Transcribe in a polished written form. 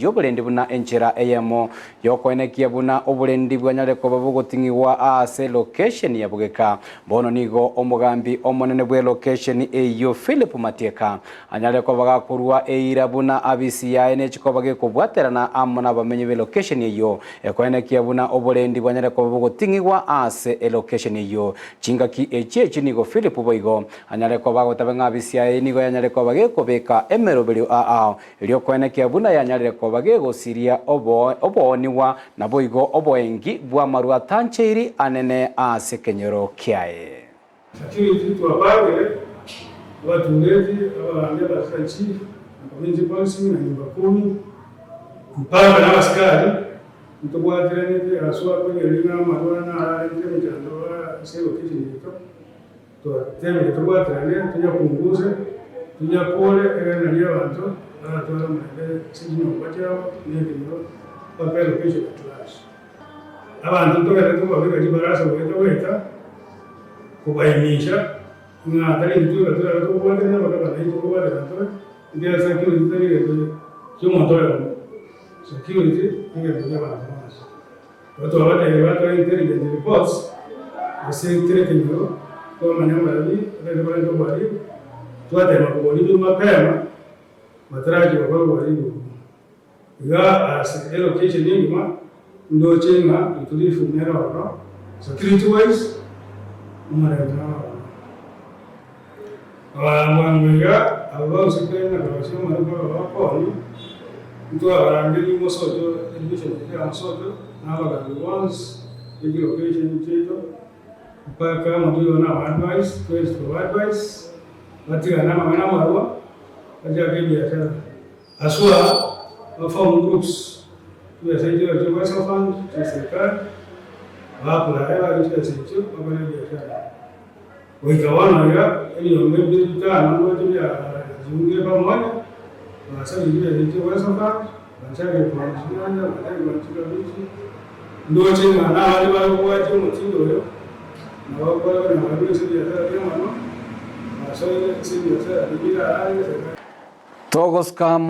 Yobulendi buna enchera eyemo yokwenekia buna obulendi bwanyale ko babugotingiwa ase location ya Bogeka bono nigo omugambi omonene bwe location eyo Philip Matieka anyale ko bagakurwa eira buna abisi ya ene chiko bagekobwaterana amona bamenye be location eyo ekwenekia buna obulendi bwanyale ko babugotingiwa ase location eyo chingaki echechi nigo Philip boigo anyale ko bagotabenga abisi ya nigo yanyale ko bagekobeka emerobelio elio kwenekia buna yanyale bagego siria oboniwa na boigo oboengi bwa marua tancheiri anene ase kenyero kiae security to abage watu wengi wanaambia basi chifu na policy na nyumba kumi mpaka na askari mtobwa treni aswa kwenye linga marua na ndio mtandao sio kitu nito to tena mtobwa treni tunapunguza tunakole na ndio watu Toda mende sijino kwatao n'ebintu papel kesho class abantu tokera kubabika kibarasa weta kubayimisha nga tali ntuba tula kubwate na bakaba na kubwate na ndia security tali kyomotoya security nge kuja bana watu wabate intelligence reports asektere kinyo kwa manyamba yabi ndio ndio bali tuate makubali mapema mataraji wakoro walimu ya as location nyingima ndo chenga utulifu mera wano security wise umarenda mwanga aba usikena na basho mariko wako ndo arangeli mosojo education ya mosojo na baga once the location cheto mpaka mtu na advice quest for advice batia na mama marwa aja biashara aswa form groups tunasaidia kwa fund ya serikali hapo na hewa hizo sio kwa biashara wikawana ya ili ngombe tutana ndio ya jiunge pamoja na sasa ndio ndio kwa fund wanachama kwa mshirika na wanachama bichi ndio tena na wale wale mtindo leo na wao na wale sio biashara kama no sasa ile sio biashara bila hali Todos como